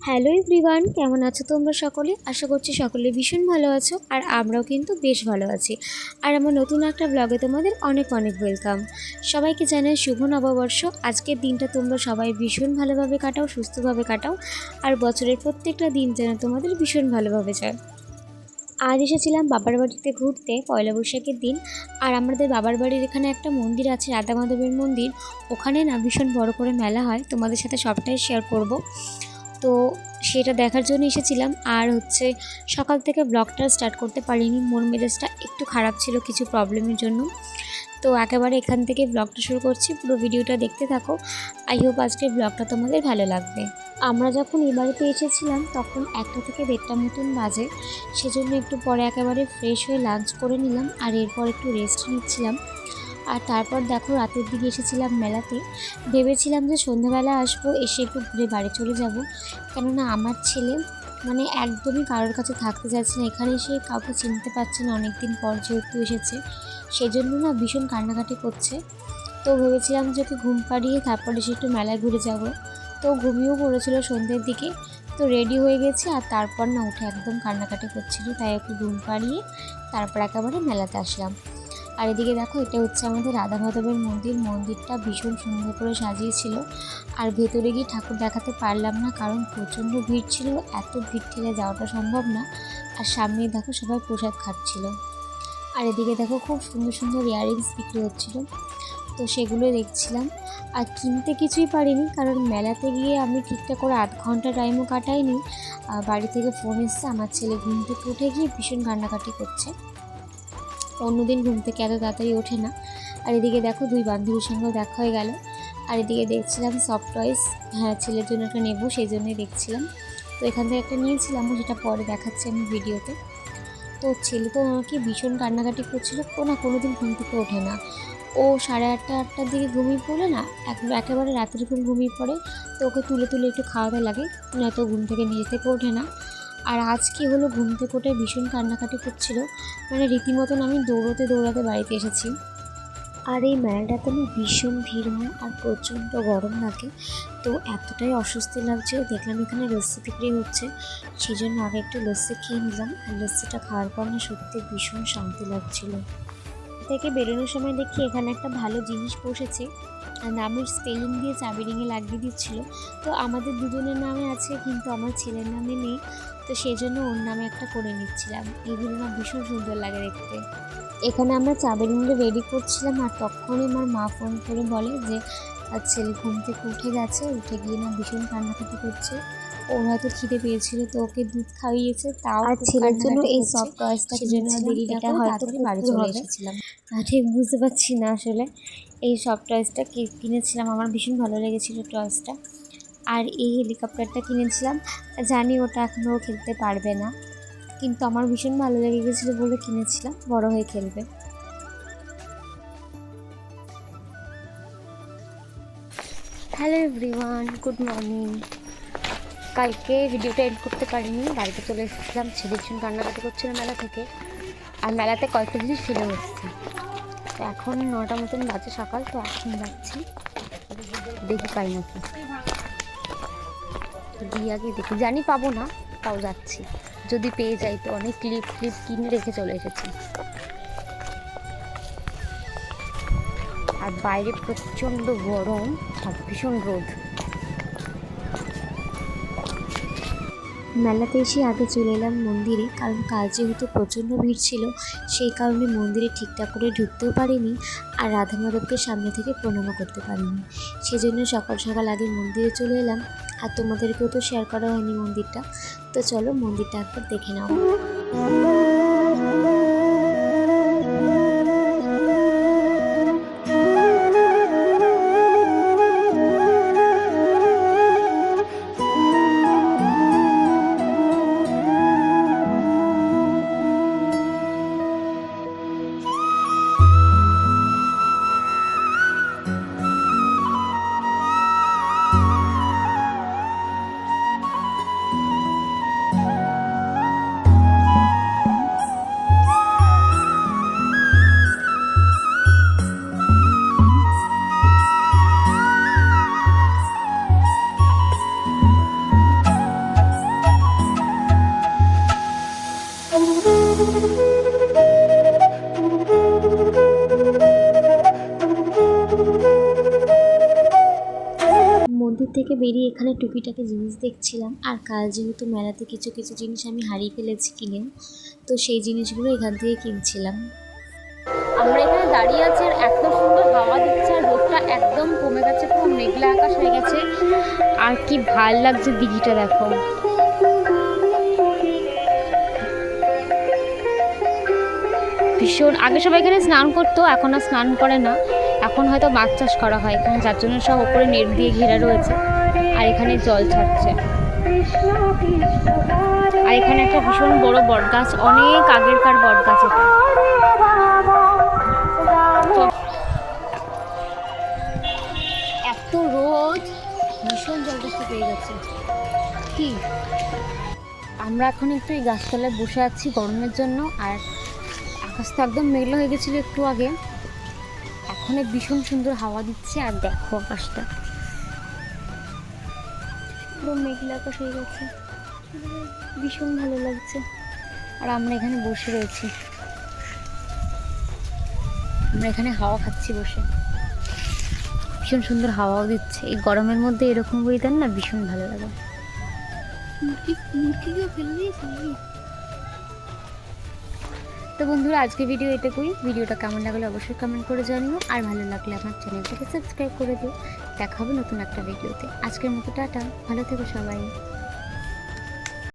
Hello everyone, কেমন আছো তোমরা সকলে? আশা করছি সকলে ভীষণ ভালো আছো, আর আমরাও কিন্তু বেশ ভালো আছি। আর আমার নতুন একটা ব্লগে তোমাদের অনেক অনেক ওয়েলকাম। সবাইকে জানাই শুভ নববর্ষ। আজকের দিনটা তোমরা সবাই ভীষণ ভালোভাবে কাটাও, সুস্থভাবে কাটাও, আর বছরের প্রত্যেকটা দিন যেন তোমাদের ভীষণ ভালোভাবে যায়। আজ এসেছিলাম বাবার বাড়িতে ঘুরতে পয়লা বৈশাখের দিন। আর আমাদের বাবার বাড়ির এখানে একটা মন্দির আছে, রাধা মাধবের মন্দির। ওখানে না ভীষণ বড় করে মেলা হয়, তোমাদের সাথে সবটাই শেয়ার করব। তো সেটা দেখার জন্য এসেছিলাম। আর সকাল থেকে ব্লগটা স্টার্ট করতে পারিনি, মন মেজাজটা একটু খারাপ ছিল কিছু প্রবলেমের জন্য। তো একেবারে এখান থেকে ব্লগটা শুরু করছি, পুরো ভিডিওটা দেখতে থাকো। আই হোপ আজকের ব্লগটা তোমাদের ভালো লাগবে। আমরা যখন এই বাড়িতে এসেছিলাম তখন 1টা থেকে 1:30 মতন বাজে। সেজন্য একটু পরে একেবারে ফ্রেশ হয়ে লাঞ্চ করে নিলাম, আর এরপর একটু রেস্ট নিচ্ছিলাম। আর তারপর দেখো রাতের দিকে এসেছিলাম মেলাতে। ভেবেছিলাম যে সন্ধ্যাবেলা আসবো, এসে একটু ঘুরে বাড়ি চলে যাব। কেননা আমার ছেলে একদমই কারোর কাছে থাকতে চাচ্ছে না, এখানে এসে কাউকে চিনতে পারছে না, অনেক দিন পর যেহেতু এসেছে সেজন্য ভীষণ কান্নাকাটি করছে। তো ভেবেছিলাম যে ওকে ঘুম পাড়িয়ে তারপর এসে একটু মেলায় ঘুরে যাব। তো ঘুমিয়েও পড়েছিল সন্ধ্যের দিকে। তো রেডি হয়ে গেছে, আর তারপর উঠে একদম কান্নাকাটি করছিল, তাই ওকে ঘুম পাড়িয়ে তারপর একেবারে মেলাতে আসলাম। আর এদিকে দেখো, এটা আমাদের রাধা মাধবের মন্দির। মন্দিরটা ভীষণ সুন্দর করে সাজিয়েছিল। আর ভেতরে গিয়ে ঠাকুর দেখাতে পারলাম না, কারণ প্রচণ্ড ভিড় ছিল, এত ভিড় ঠেলে যাওয়াটা সম্ভব না। আর সামনে দেখো সবাই প্রসাদ খাচ্ছিল। আর এদিকে দেখো খুব সুন্দর সুন্দর ইয়াররিংস বিক্রি হচ্ছিল, তো সেগুলো দেখছিলাম। আর কিনতে কিছুই পারিনি, কারণ মেলাতে গিয়ে আমি ঠিকঠাক করে 8 ঘন্টা টাইমও কাটাইনি। বাড়ি থেকে ফোন এসছে, আমার ছেলে ঘুম থেকে উঠে গিয়ে ভীষণ কান্নাকাটি করছে। অন্যদিন ঘুম থেকে এত তাড়াতাড়ি ওঠে না। আর এদিকে দেখো 2 বান্ধবীর সঙ্গেও দেখা হয়ে গেল। আর এদিকে দেখছিলাম সফট টয়েস, হ্যাঁ ছেলের জন্য একটা নেবো, সেই জন্যই দেখছিলাম। তো এখান থেকে একটা নিয়েছিলাম, সেটা পরে দেখাচ্ছি আমি ভিডিওতে। তো ছেলে তো আমাকে ভীষণ কান্নাকাটি করছিল, কোনোদিন ঘুম থেকে ওঠে না। ও 8:30-8টার দিকে ঘুমিয়ে পড়লে একেবারে রাতের ঘুম ঘুমিয়ে পড়ে। তো ওকে তুলে তুলে একটু খাওয়াতে লাগে, নয়তো ঘুম থেকে নিজে থেকে ওঠে না। আর আজ কি হলো, ঘুম থেকে ওঠে ভীষণ কান্নাকাটি করছিল, রীতিমতন আমি দৌড়াতে দৌড়াতে বাড়িতে এসেছি। আর এই মেলাটাতে ভীষণ ভিড় হয়, আর প্রচণ্ড গরম লাগে। তো এতটাই অস্বস্তি লাগছে, দেখলাম এখানে লস্যি বিক্রি হচ্ছে, সেই জন্য আগে একটু লস্যি খেয়ে নিলাম। আর লস্যিটা খাওয়ার পর সত্যি ভীষণ শান্তি লাগছিল। থেকে বেরোনোর সময় দেখি এখানে একটা ভালো জিনিস বসেছে, নামের স্পেলিং দিয়ে চাবি রিংয়ে লাগিয়ে দিচ্ছিল। তো আমাদের দুজনের নামে আছে, কিন্তু আমার ছেলের নামে নেই, তো সেই জন্য ওর নামে একটা করে নিচ্ছিলাম। এগুলো ভীষণ সুন্দর লাগে দেখতে। এখানে আমরা চাবি রিংটা রেডি করছিলাম, আর তখনই আমার মা ফোন করে বলে যে ছেলে ঘুম থেকে উঠে গেছে, উঠে গিয়ে ভীষণ কান্নাকাটি করছে। ওর হয়তো খিদে পেয়েছিল, তো ওকে দুধ খাইয়েছে, তাও আর ছেলের জন্য এই সফট টয়েসটা সেজন্য দেরি না করে হয়তো বাড়ি চলে এসেছিলাম। ঠিক বুঝতে পারছি না আসলে। এই সফট টয়েসটা কিনেছিলাম, আমার ভীষণ ভালো লেগেছিলো টয়েসটা। আর এই হেলিকপ্টারটা কিনেছিলাম, জানি ওটা এখনও খেলতে পারবে না, কিন্তু আমার ভীষণ ভালো লেগে গেছিলো বলে কিনেছিলাম, বড় হয়ে খেলবে। Hello everyone, good morning. কালকে ভিডিওটা এড করতে পারিনি, বাড়িতে চলে এসেছিলাম, ছেলে ভীষণ কান্নাকাটি করছিল মেলা থেকে। আর মেলাতে কয়েকটা জিনিস ফেলে এসেছি। তো এখন 9টা মতন বাজে সকাল, তো এখন যাচ্ছি, দেখি পাই নাকি। গিয়ে আগে দেখি, জানি পাবো না, তাও যাচ্ছি। যদি পেয়ে যাই তো অনেক ক্লিপ কিনে রেখে চলে এসেছি। আর বাইরে প্রচণ্ড গরম আর ভীষণ রোদ। মেলাতে এসে আগে চলে এলাম মন্দিরে, কারণ কাল যেহেতু প্রচণ্ড ভিড় ছিল, সেই কারণে মন্দিরে ঠিকঠাক করে ঢুকতেও পারিনি, আর রাধা মাধবকে সামনে থেকে প্রণামও করতে পারিনি। সেজন্য সকাল সকাল আগে মন্দিরে চলে এলাম। আর তোমাদেরকেও তো শেয়ার করা হয়নি মন্দিরটা, তো চলো মন্দিরটা একবার দেখে নাও। থেকে বেরিয়ে এখানে টুকিটাকি জিনিস দেখছিলাম। আর কাল যেহেতু মেলাতে কিছু কিছু জিনিস আমি হারিয়ে ফেলেছি কিনেও, তো সেই জিনিসগুলো এখান থেকে কিনছিলাম। আমরা এখানে দাঁড়িয়ে আছি আর এত সুন্দর হাওয়া দিচ্ছে আর রোদটা একদম কমে গেছে, পুরো মেঘলা আকাশ হয়ে গেছে। আর কি ভাল লাগছে দিঘিটা দেখো। ভীষণ, আগে সবাই এখানে স্নান করতো, এখন আর স্নান করে না, এখন হয়তো মাছ চাষ করা হয় এখানে, যার জন্য সব ওপরে নেট দিয়ে ঘেরা রয়েছে আর এখানে জল ছাড়ছে। আর এখানে একটা ভীষণ বড় বট গাছ, অনেক আগেরকার বট গাছ এটা। এত রোদ, ভীষণ জলদস্যু পেয়ে গেছে কি। আমরা এখন একটু এই গাছতলায় বসে আছি গরমের জন্য। আর আকাশটা একদম মেঘলা হয়ে গেছিলো একটু আগে, এখন ভীষণ সুন্দর হাওয়া দিচ্ছে। আর দেখো আকাশটা পুরো মেঘলা আকাশ হয়ে গেছে, ভীষণ ভালো লাগছে। আর আমরা এখানে বসে রয়েছি, আমরা এখানে হাওয়া খাচ্ছি বসে, ভীষণ সুন্দর হাওয়াও দিচ্ছে। এই গরমের মধ্যে এরকম ওয়েদার না ভীষণ ভালো লাগে। তো বন্ধুরা, আজকে ভিডিও এটুকুই। ভিডিওটা কেমন লাগলে অবশ্যই কমেন্ট করে জানিও, আর ভালো লাগলে আমার চ্যানেলটাকে সাবস্ক্রাইব করে দিও। দেখা হবে নতুন একটা ভিডিওতে। আজকের মতো টাটা, ভালো থেকো সবাই।